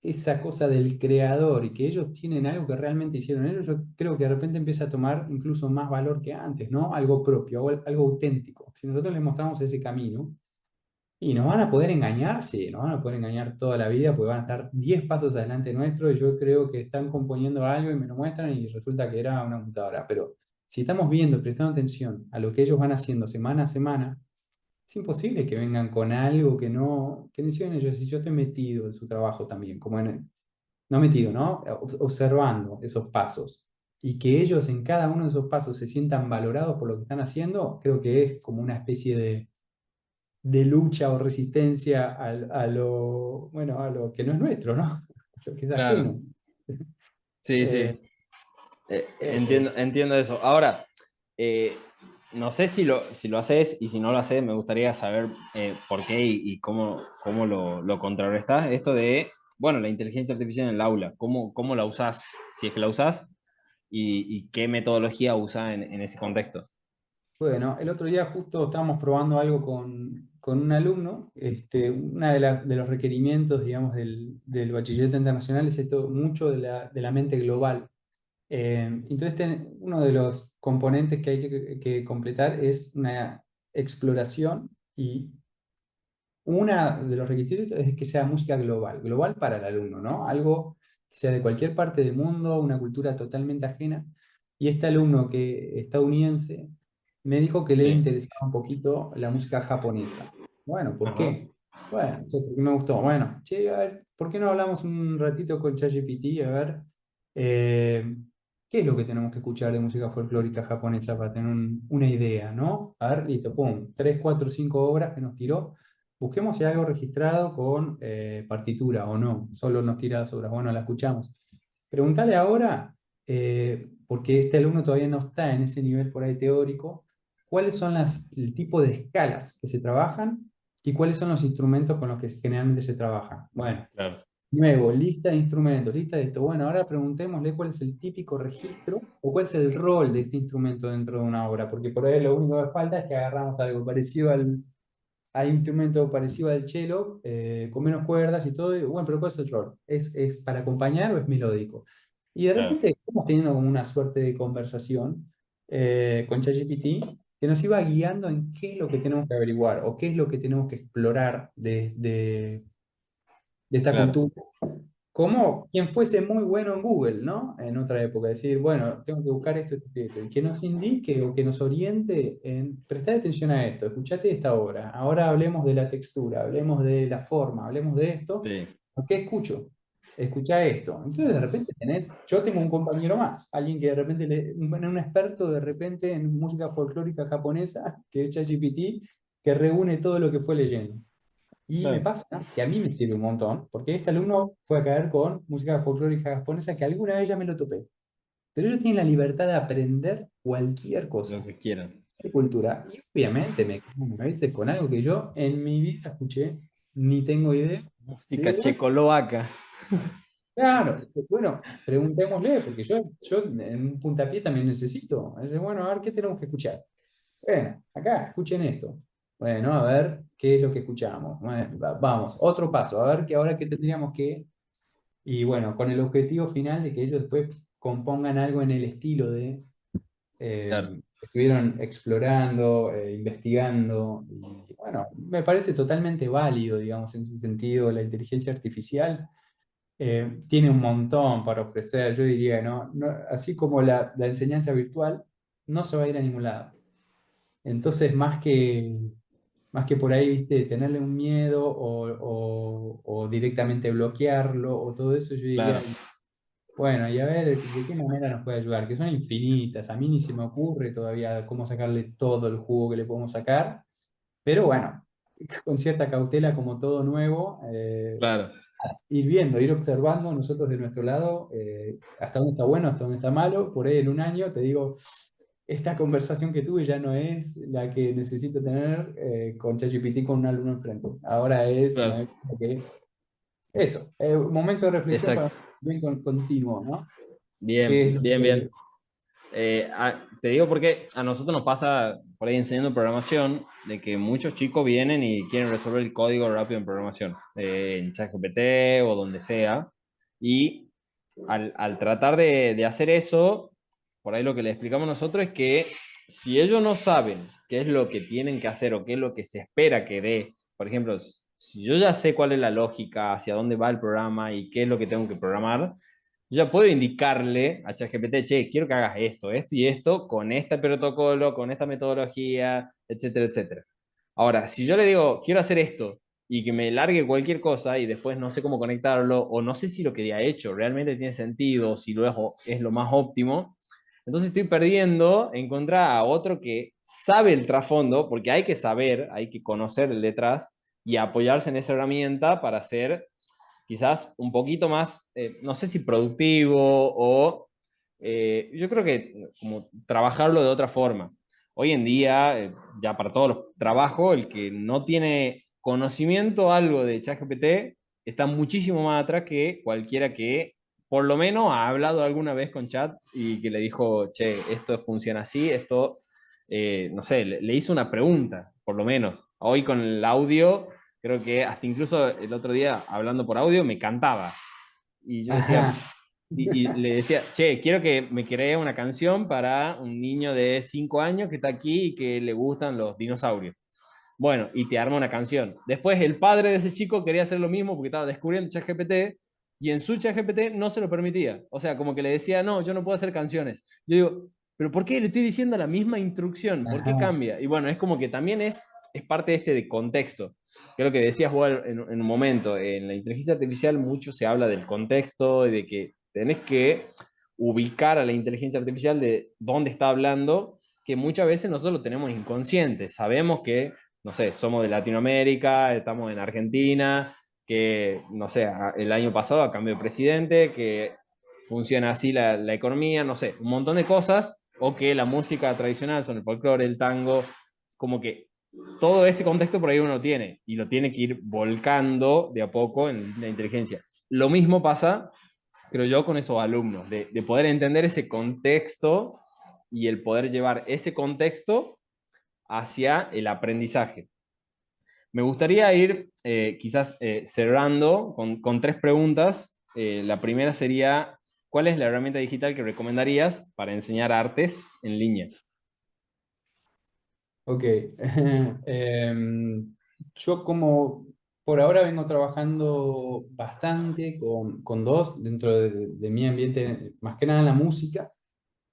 [SPEAKER 2] esa cosa del creador y que ellos tienen algo que realmente hicieron ellos, yo creo que de repente empieza a tomar incluso más valor que antes, ¿no? Algo propio, algo auténtico. Si nosotros les mostramos ese camino, y nos van a poder engañar, sí, nos van a poder engañar toda la vida, porque van a estar 10 pasos adelante nuestro y yo creo que están componiendo algo y me lo muestran y resulta que era una computadora. Pero si estamos viendo, prestando atención a lo que ellos van haciendo semana a semana, es imposible que vengan con algo que no hicieron ellos. Si yo estoy metido en su trabajo también, como no metido, ¿no? Observando esos pasos. Y que ellos en cada uno de esos pasos se sientan valorados por lo que están haciendo, creo que es como una especie de lucha o resistencia a lo, bueno, a lo que no es nuestro, ¿no? A lo que es
[SPEAKER 1] Claro,
[SPEAKER 2] ajeno.
[SPEAKER 1] sí,
[SPEAKER 2] Eh,
[SPEAKER 1] sí.
[SPEAKER 2] eh,
[SPEAKER 1] Entiendo eso. Ahora, eh, no sé si lo haces y si no lo haces, me gustaría saber por qué y cómo lo contrarrestás. Esto de, bueno, la inteligencia artificial en el aula, cómo la usás, si es que la usás, y qué metodología usás en ese contexto.
[SPEAKER 2] Bueno, el otro día justo estábamos probando algo con un alumno. Una de los requerimientos, digamos, del bachillerato internacional es esto, mucho de la mente global. Entonces, uno de los componentes que hay que completar es una exploración y uno de los requisitos es que sea música global, global para el alumno, ¿no? Algo que sea de cualquier parte del mundo, una cultura totalmente ajena. Y este alumno que estadounidense me dijo que le
[SPEAKER 1] Sí.
[SPEAKER 2] interesaba un poquito la música japonesa. Bueno, ¿por
[SPEAKER 1] Ajá.
[SPEAKER 2] qué? Bueno, no sé, porque me gustó. Bueno, che, a ver, ¿por qué no hablamos un ratito con ChatGPT? A ver, eh, ¿qué es lo que tenemos que escuchar de música folclórica japonesa para tener una idea, ¿no? A ver, listo, pum, 3, 4, 5 obras que nos tiró. Busquemos si hay algo registrado con partitura o no, solo nos tira las obras, bueno, la escuchamos. Preguntale ahora, porque este alumno todavía no está en ese nivel por ahí teórico, cuáles son el tipo de escalas que se trabajan y cuáles son los instrumentos con los que generalmente se trabaja. Bueno,
[SPEAKER 1] Claro,
[SPEAKER 2] nuevo, lista de instrumentos, lista de esto. Bueno, ahora preguntémosle cuál es el típico registro o cuál es el rol de este instrumento dentro de una obra, porque por ahí lo único que falta es que agarramos algo parecido hay un instrumento parecido al cello, con menos cuerdas y todo. Y, bueno, pero ¿cuál es el rol? Es para acompañar o es melódico? Y de
[SPEAKER 1] claro,
[SPEAKER 2] repente estamos teniendo como una suerte de conversación con ChatGPT que nos iba guiando en qué es lo que tenemos que averiguar o qué es lo que tenemos que explorar de esta
[SPEAKER 1] claro,
[SPEAKER 2] cultura, como quien fuese muy bueno en Google, ¿no? En otra época, decir, bueno, tengo que buscar esto, esto, y esto, y que nos indique o que nos oriente en prestar atención a esto, escuchate esta obra, ahora hablemos de la textura, hablemos de la forma, hablemos de esto,
[SPEAKER 1] sí,
[SPEAKER 2] ¿qué escucho? Escucha esto. Entonces de repente yo tengo un compañero más, alguien que de repente, un experto de repente en música folclórica japonesa, que es ChatGPT, que reúne todo lo que fue leyendo. Y me
[SPEAKER 1] claro,
[SPEAKER 2] pasa que a mí me sirve un montón, porque este alumno fue a caer con música folclórica japonesa que alguna vez ya me lo topé. Pero ellos tienen la libertad de aprender cualquier
[SPEAKER 1] lo
[SPEAKER 2] cosa
[SPEAKER 1] que quieran.
[SPEAKER 2] de cultura. Y obviamente me como a veces con algo que yo en mi vida escuché, ni tengo idea. Le
[SPEAKER 1] Música
[SPEAKER 2] digo, bueno,
[SPEAKER 1] checoslovaca.
[SPEAKER 2] claro, bueno, preguntémosle, porque yo en un puntapié también necesito. Dice, bueno, a ver, ¿qué tenemos que escuchar? Bueno, acá, escuchen esto. Bueno, a ver qué es lo que escuchamos. Bueno, vamos, otro paso, a ver que ahora que tendríamos que, y bueno, con el objetivo final de que ellos después compongan algo en el estilo de
[SPEAKER 1] Claro,
[SPEAKER 2] estuvieron explorando, investigando, y bueno, me parece totalmente válido, digamos, en ese sentido, la inteligencia artificial tiene un montón para ofrecer, yo diría, ¿no? Así como la enseñanza virtual, no se va a ir a ningún lado. Entonces, más que por ahí, viste, tenerle un miedo o directamente bloquearlo o todo eso, yo
[SPEAKER 1] claro,
[SPEAKER 2] diría, bueno, y a ver de qué manera nos puede ayudar, que son infinitas, a mí ni se me ocurre todavía cómo sacarle todo el jugo que le podemos sacar, pero bueno, con cierta cautela como todo nuevo,
[SPEAKER 1] claro,
[SPEAKER 2] ir viendo, ir observando nosotros de nuestro lado, hasta dónde está bueno, hasta dónde está malo, por ahí en un año te digo, esta conversación que tuve ya no es la que necesito tener con ChatGPT con un alumno enfrente. Ahora me
[SPEAKER 1] claro.
[SPEAKER 2] doy cuenta que eso, un momento de reflexión para
[SPEAKER 1] Exacto.
[SPEAKER 2] bien continuo, ¿no? ¿Qué es
[SPEAKER 1] Bien,
[SPEAKER 2] lo
[SPEAKER 1] bien,
[SPEAKER 2] que...
[SPEAKER 1] bien. Te digo porque a nosotros nos pasa por ahí enseñando programación de que muchos chicos vienen y quieren resolver el código rápido en programación, en ChatGPT o donde sea, y al tratar de hacer eso, por ahí lo que le explicamos nosotros es que si ellos no saben qué es lo que tienen que hacer o qué es lo que se espera que dé, por ejemplo, si yo ya sé cuál es la lógica, hacia dónde va el programa y qué es lo que tengo que programar, yo ya puedo indicarle a ChatGPT, che, quiero que hagas esto y esto, con este protocolo, con esta metodología, etcétera, etcétera. Ahora, si yo le digo, quiero hacer esto, y que me largue cualquier cosa y después no sé cómo conectarlo, o no sé si lo que ya he hecho realmente tiene sentido, si es lo más óptimo, entonces estoy perdiendo en contra a otro que sabe el trasfondo, porque hay que saber, hay que conocer el detrás y apoyarse en esa herramienta para hacer quizás un poquito más, no sé si productivo o yo creo que como trabajarlo de otra forma. hoy en día, ya para todos los trabajos, el que no tiene conocimiento algo de ChatGPT está muchísimo más atrás que cualquiera que por lo menos ha hablado alguna vez con Chat y que le dijo, che, esto funciona así, esto, no sé, le hizo una pregunta, por lo menos. Hoy con el audio, creo que hasta incluso el otro día hablando por audio me cantaba. Y yo decía,
[SPEAKER 2] Ajá.
[SPEAKER 1] y le decía, che, quiero que me cree una canción para un niño de 5 años que está aquí y que le gustan los dinosaurios. Bueno, y te arma una canción. Después el padre de ese chico quería hacer lo mismo porque estaba descubriendo ChatGPT y en su ChatGPT no se lo permitía. O sea, como que le decía, no, yo no puedo hacer canciones. Yo digo, pero ¿por qué le estoy diciendo la misma instrucción? ¿Por qué
[SPEAKER 2] Ajá.
[SPEAKER 1] cambia? Y bueno, es como que también es parte de este de contexto. Creo que decías vos en un momento, en la inteligencia artificial mucho se habla del contexto y de que tenés que ubicar a la inteligencia artificial de dónde está hablando, que muchas veces nosotros lo tenemos inconsciente. Sabemos que, no sé, somos de Latinoamérica, estamos en Argentina, que, no sé, el año pasado cambió de presidente, que funciona así la economía, no sé, un montón de cosas, o que la música tradicional son el folclore, el tango, como que todo ese contexto por ahí uno lo tiene y lo tiene que ir volcando de a poco en la inteligencia. Lo mismo pasa, creo yo, con esos alumnos, de poder entender ese contexto y el poder llevar ese contexto hacia el aprendizaje. Me gustaría ir quizás cerrando con tres preguntas. La primera sería, ¿cuál es la herramienta digital que recomendarías para enseñar artes en línea?
[SPEAKER 2] Ok. Yo como por ahora vengo trabajando bastante con dos dentro de mi ambiente, más que nada en la música,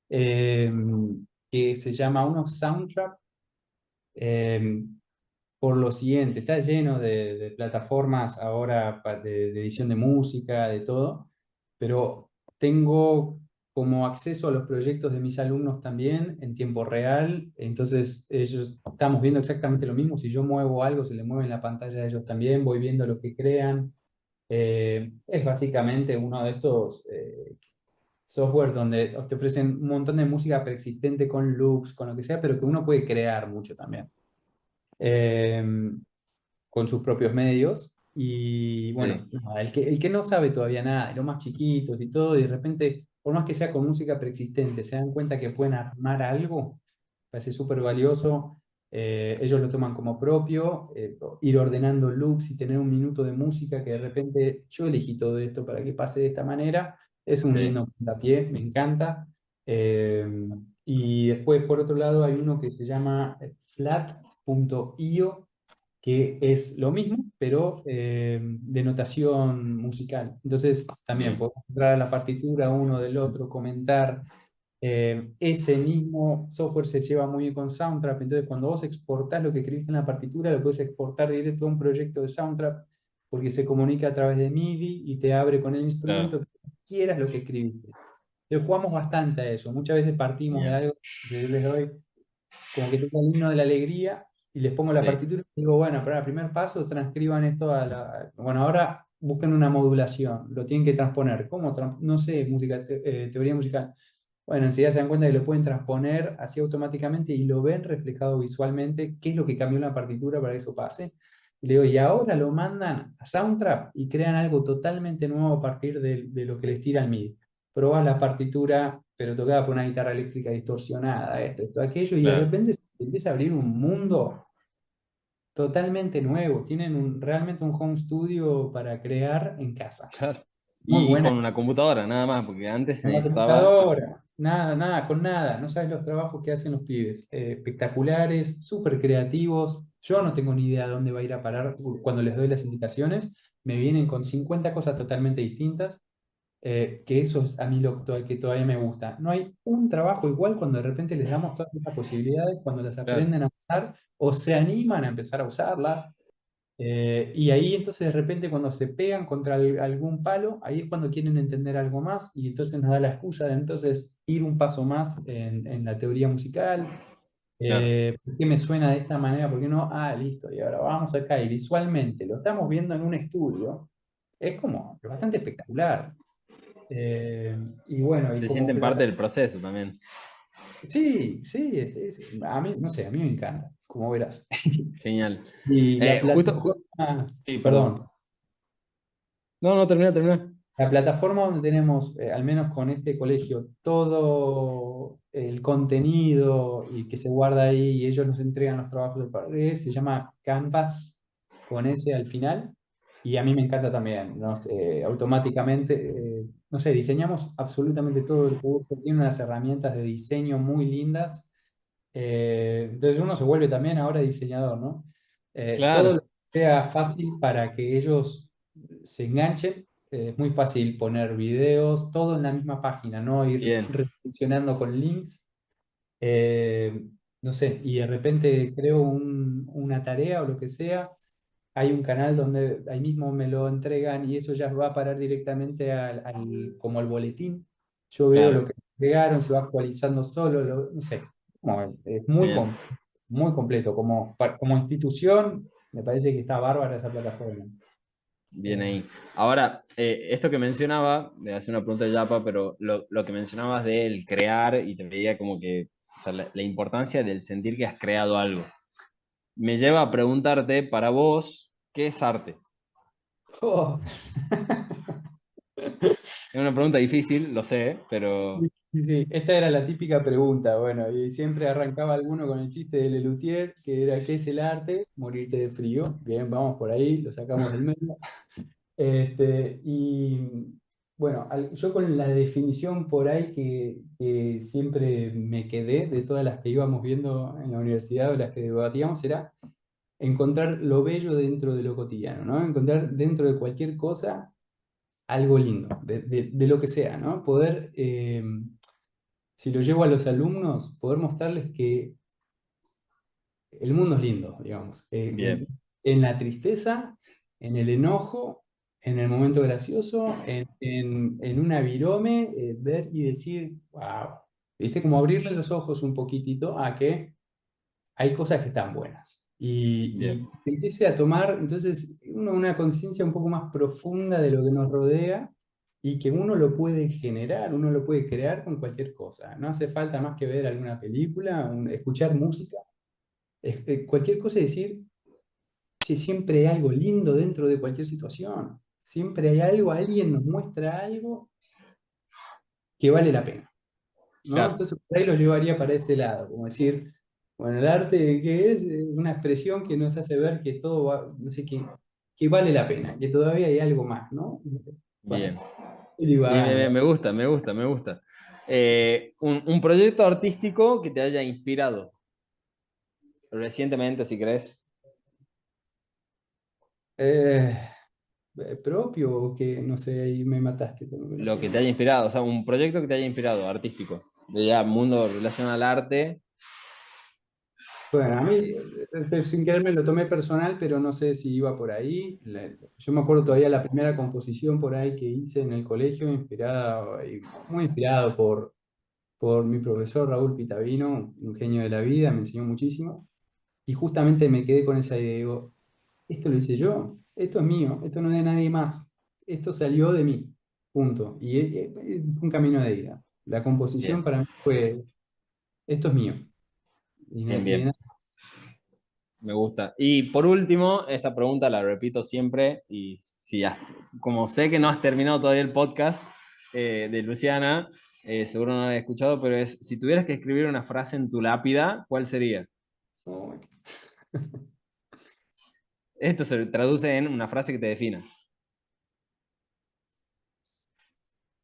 [SPEAKER 2] que se llama uno Soundtrap. eh, por lo siguiente, está lleno de plataformas ahora de edición de música, de todo, pero tengo como acceso a los proyectos de mis alumnos también en tiempo real, entonces ellos estamos viendo exactamente lo mismo, si yo muevo algo, se le mueve en la pantalla a ellos también, voy viendo lo que crean. Es básicamente uno de estos software donde te ofrecen un montón de música preexistente con loops, con lo que sea, pero que uno puede crear mucho también. Eh, con sus propios medios. Y bueno,
[SPEAKER 1] Sí,
[SPEAKER 2] nada, el que no sabe todavía nada, los más chiquitos y todo, y de repente, por más que sea con música preexistente, se dan cuenta que pueden armar algo, parece súper valioso. Ellos lo toman como propio, ir ordenando loops y tener un minuto de música que de repente yo elegí todo esto para que pase de esta manera. Es un
[SPEAKER 1] sí,
[SPEAKER 2] lindo puntapié, me encanta. Eh, y después, por otro lado, hay uno que se llama flat.io, que es lo mismo, pero de notación musical. Entonces, también
[SPEAKER 1] bien,
[SPEAKER 2] podemos entrar a la partitura uno del otro, comentar. Ese mismo software se lleva muy bien con Soundtrap, entonces cuando vos exportás lo que escribiste en la partitura, lo puedes exportar directo a un proyecto de Soundtrap, porque se comunica a través de MIDI y te abre con el
[SPEAKER 1] claro,
[SPEAKER 2] instrumento que quieras lo que escribiste. Entonces jugamos bastante a eso. Muchas veces partimos de
[SPEAKER 1] bien,
[SPEAKER 2] algo que yo les doy como que tengo el himno de la alegría y les pongo la
[SPEAKER 1] sí,
[SPEAKER 2] partitura y digo, bueno, para el primer paso transcriban esto a la... Bueno, ahora busquen una modulación, lo tienen que transponer. ¿Cómo? No sé, música, teoría musical. Bueno, enseguida se dan cuenta que lo pueden transponer así automáticamente y lo ven reflejado visualmente, qué es lo que cambió en la partitura para que eso pase. Y le digo, y ahora lo mandan a Soundtrap y crean algo totalmente nuevo a partir de lo que les tira el MIDI. Probás la partitura, pero tocada por una guitarra eléctrica distorsionada, esto, aquello, y de
[SPEAKER 1] claro,
[SPEAKER 2] repente se empieza a abrir un mundo totalmente nuevo. Tienen realmente un home studio para crear en casa.
[SPEAKER 1] claro.
[SPEAKER 2] Muy
[SPEAKER 1] Y
[SPEAKER 2] buena.
[SPEAKER 1] con una computadora, nada más, porque antes se
[SPEAKER 2] Con la
[SPEAKER 1] necesitaba,
[SPEAKER 2] computadora, nada, nada, con nada. No sabes los trabajos que hacen los pibes. Espectaculares, súper creativos. Yo no tengo ni idea de dónde va a ir a parar cuando les doy las indicaciones. Me vienen con 50 cosas totalmente distintas. Que eso es a mí que todavía me gusta. No hay un trabajo igual cuando de repente les damos todas estas posibilidades, cuando las
[SPEAKER 1] claro,
[SPEAKER 2] aprenden a usar o se animan a empezar a usarlas. Y ahí entonces de repente cuando se pegan contra algún palo, ahí es cuando quieren entender algo más y entonces nos da la excusa de entonces ir un paso más en la teoría musical.
[SPEAKER 1] claro.
[SPEAKER 2] ¿Por qué me suena de esta manera? ¿Por qué no? Ah, listo, y ahora vamos acá y visualmente lo estamos viendo en un estudio. Es como bastante espectacular. Y bueno, y
[SPEAKER 1] Se
[SPEAKER 2] como
[SPEAKER 1] sienten
[SPEAKER 2] que lo
[SPEAKER 1] parte del proceso también.
[SPEAKER 2] Sí, sí, a mí, no sé, a mí me encanta, como verás.
[SPEAKER 1] Genial.
[SPEAKER 2] Y la
[SPEAKER 1] Justo,
[SPEAKER 2] plataforma,
[SPEAKER 1] sí,
[SPEAKER 2] perdón,
[SPEAKER 1] perdón. No, no, termina, termina.
[SPEAKER 2] la plataforma donde tenemos, al menos con este colegio, todo el contenido y que se guarda ahí y ellos nos entregan los trabajos de pared, se llama Canvas, con S al final. Y a mí me encanta también, automáticamente, no sé, diseñamos absolutamente todo el curso, tiene unas herramientas de diseño muy lindas. Entonces uno se vuelve también ahora diseñador, ¿no? Todo lo
[SPEAKER 1] Claro,
[SPEAKER 2] que sea fácil para que ellos se enganchen. Es muy fácil poner videos, todo en la misma página, no ir
[SPEAKER 1] bien,
[SPEAKER 2] redireccionando con links. Eh, no sé, y de repente creo una tarea o lo que sea, hay un canal donde ahí mismo me lo entregan y eso ya va a parar directamente como al boletín. Yo veo lo
[SPEAKER 1] claro,
[SPEAKER 2] que entregaron, se va actualizando solo, no sé, es
[SPEAKER 1] genial.
[SPEAKER 2] muy completo. Como institución, me parece que está bárbara esa plataforma.
[SPEAKER 1] Bien
[SPEAKER 2] Eh,
[SPEAKER 1] ahí. Ahora, esto que mencionaba, de hacer una pregunta de Yapa, pero lo que mencionabas del crear y te veía como que, o sea, la importancia del sentir que has creado algo. Me lleva a preguntarte, para vos, ¿qué es arte?
[SPEAKER 2] oh.
[SPEAKER 1] Es una pregunta difícil, lo sé, pero
[SPEAKER 2] Sí, sí, esta era la típica pregunta, bueno, y siempre arrancaba alguno con el chiste de Lelutier, que era ¿qué es el arte? Morirte de frío. Bien, vamos por ahí, lo sacamos del medio. Y bueno, yo con la definición por ahí que siempre me quedé de todas las que íbamos viendo en la universidad o las que debatíamos era encontrar lo bello dentro de lo cotidiano, ¿no? Encontrar dentro de cualquier cosa algo lindo, de lo que sea, ¿no? Poder, si lo llevo a los alumnos, poder mostrarles que el mundo es lindo, digamos,
[SPEAKER 1] bien,
[SPEAKER 2] en la tristeza, en el enojo, en el momento gracioso, en una virome, ver y decir, wow, ¿viste? Como abrirle los ojos un poquitito a que hay cosas que están buenas.
[SPEAKER 1] bien,
[SPEAKER 2] Y que empiece a tomar, entonces, una conciencia un poco más profunda de lo que nos rodea y que uno lo puede generar, uno lo puede crear con cualquier cosa. No hace falta más que ver alguna película, escuchar música, cualquier cosa y decir, si siempre hay algo lindo dentro de cualquier situación, siempre hay algo, alguien nos muestra algo que vale la pena, ¿no?
[SPEAKER 1] claro,
[SPEAKER 2] Entonces, por ahí lo llevaría para ese lado, como decir, bueno, el arte, ¿qué es? Una expresión que nos hace ver que todo va, no sé, que vale la pena, que todavía hay algo más, ¿no? Bueno,
[SPEAKER 1] bien.
[SPEAKER 2] estoy
[SPEAKER 1] Bien, bien,
[SPEAKER 2] divagando.
[SPEAKER 1] bien, me gusta, me gusta, me gusta. Un proyecto artístico que te haya inspirado recientemente, si crees,
[SPEAKER 2] Eh, propio o que, no sé, ahí me mataste con la
[SPEAKER 1] lo que te
[SPEAKER 2] pregunta.
[SPEAKER 1] haya inspirado, o sea, un proyecto que te haya inspirado, artístico, de ya mundo relacionado al arte.
[SPEAKER 2] Bueno, a mí, sin querer me lo tomé personal, pero no sé si iba por ahí. Yo me acuerdo todavía la primera composición por ahí que hice en el colegio, inspirada, muy inspirado por mi profesor Raúl Pitavino, un genio de la vida, me enseñó muchísimo. Y justamente me quedé con esa idea, digo, esto lo hice yo, esto es mío, esto no es de nadie más, esto salió de mí, punto. Y fue un camino de ida. La composición
[SPEAKER 1] Bien,
[SPEAKER 2] para mí fue, esto es mío,
[SPEAKER 1] bien,
[SPEAKER 2] y de
[SPEAKER 1] bien,
[SPEAKER 2] nada.
[SPEAKER 1] me gusta. Y por último, esta pregunta la repito siempre, y si como sé que no has terminado todavía el podcast de Luciana, seguro no lo has escuchado, pero es, si tuvieras que escribir una frase en tu lápida, ¿cuál sería?
[SPEAKER 2] No,
[SPEAKER 1] Esto se traduce en una frase que te defina.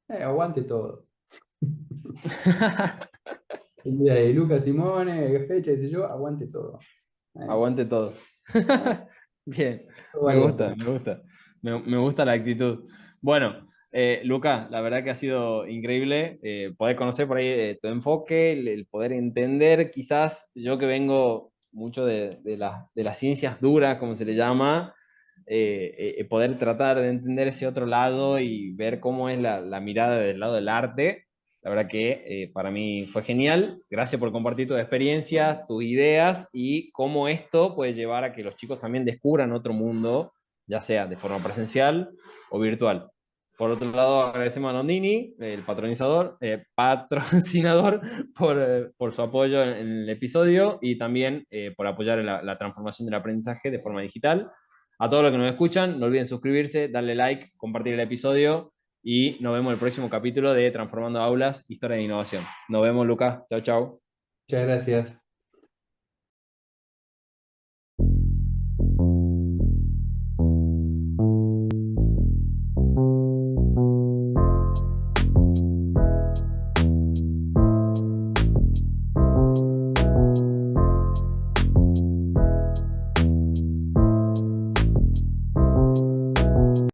[SPEAKER 2] aguante todo. El día de Lucas Simone, qué fecha, dice yo, aguante todo.
[SPEAKER 1] Aguante todo.
[SPEAKER 2] Ah,
[SPEAKER 1] Bien,
[SPEAKER 2] todo
[SPEAKER 1] me
[SPEAKER 2] vale la
[SPEAKER 1] gusta,
[SPEAKER 2] pena.
[SPEAKER 1] me gusta. Me gusta la actitud. Bueno, Luca, la verdad que ha sido increíble poder conocer por ahí tu enfoque, el poder entender, quizás yo que vengo mucho de las ciencias duras, como se le llama, poder tratar de entender ese otro lado y ver cómo es la mirada del lado del arte. La verdad que para mí fue genial. Gracias por compartir tus experiencias, tus ideas y cómo esto puede llevar a que los chicos también descubran otro mundo, ya sea de forma presencial o virtual. Por otro lado, agradecemos a Nondini, el patrocinador por su apoyo en el episodio y también por apoyar en la transformación del aprendizaje de forma digital. A todos los que nos escuchan, no olviden suscribirse, darle like, compartir el episodio y nos vemos en el próximo capítulo de Transformando Aulas, Historia de Innovación. Nos vemos, Lucas. Chao, chao.
[SPEAKER 2] Muchas gracias.